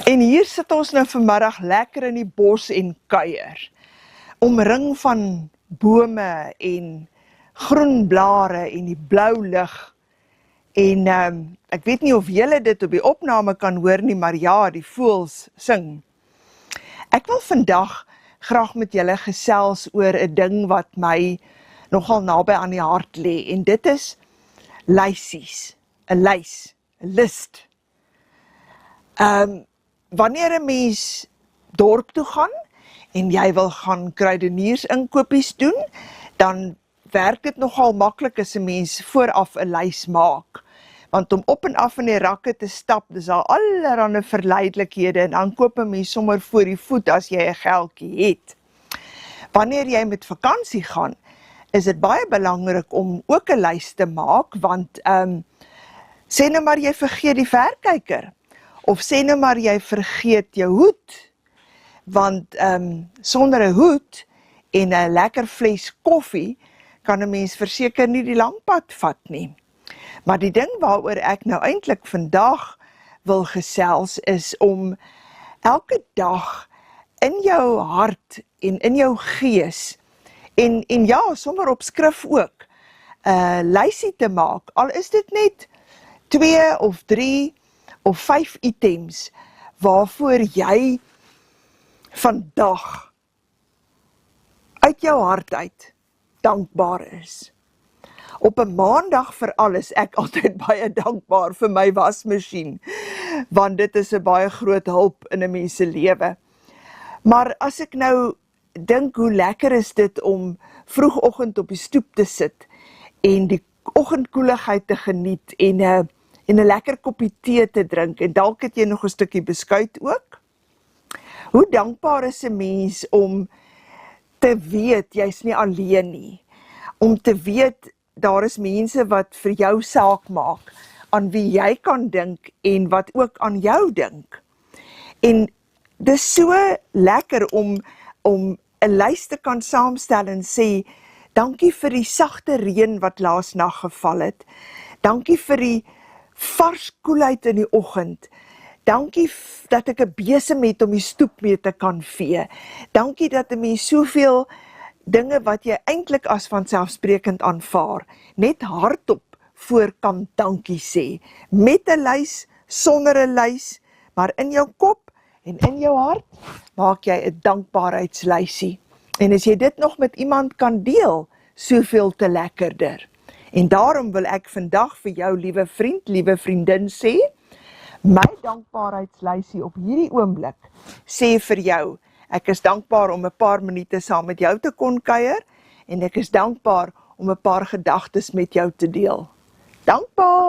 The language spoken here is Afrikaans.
En hier sit ons nou vanmiddag lekker in die bos en kuier, omring van bome en groen blare en die blou lug. En ek weet nie of julle dit op die opname kan hoor nie, maar ja, die voëls sing. Ek wil vandag graag met julle gesels oor 'n ding wat my nogal naby aan die hart lê, en dit is lysies, 'n lys, 'n list. Wanneer 'n mens dorp toe gaan en jy wil gaan kruideniers inkopies doen, dan werk dit nogal maklik as 'n mens vooraf 'n lys maak. Want om op en af in die rakke te stap, dis al allerlei verleidelikhede, en dan koop 'n mens sommer voor die voet as jy 'n geldjie het. Wanneer jy met vakansie gaan, is dit baie belangrik om ook 'n lys te maak, want sê nou maar jy vergeet die verkyker, of sê nou maar jy vergeet jou hoed, want sonder 'n hoed en 'n lekker fles koffie kan 'n mens verseker nie die lang pad vat nie. Maar die ding waaroor ek nou eintlik vandag wil gesels is om elke dag in jou hart en in jou gees en ja, sommer op skrif ook, 'n lysie te maak, al is dit net 2 of 3 of 5 items waarvoor jy vandag uit jou hart uit dankbaar is. Op 'n maandag veral is ek altyd baie dankbaar vir my wasmasjien, want dit is 'n baie groot hulp in 'n mens se lewe. Maar as ek nou dink hoe lekker is dit om vroegoggend op die stoep te sit en die oggendkoeligheid te geniet en 'n lekker koppie tee te drink, en dalk het jy nog 'n stukkie beskuit ook. Hoe dankbaar is 'n mens om te weet jy's nie alleen nie, om te weet daar is mense wat vir jou saak maak, aan wie jy kan dink en wat ook aan jou dink. En dis so lekker om 'n lys te kan saamstel en sê, dankie vir die sagte reën wat laasnag geval het, dankie vir die vars koelheid in die oggend, dankie dat ek 'n besem het om die stoep mee te kan vee, dankie dat 'n mens soveel dinge wat jy eintlik as vanselfsprekend aanvaar, net hardop voor kan dankie sê, met 'n lys, sonder 'n lys, maar in jou kop en in jou hart, maak jy 'n dankbaarheidslysie. En as jy dit nog met iemand kan deel, soveel te lekkerder. En daarom wil ek vandag vir jou, liewe vriend, liewe vriendin, sê, my dankbaarheidslysie op hierdie oomblik sê vir jou, ek is dankbaar om 'n paar minute saam met jou te kon kuier, en ek is dankbaar om 'n paar gedagtes met jou te deel. Dankbaar!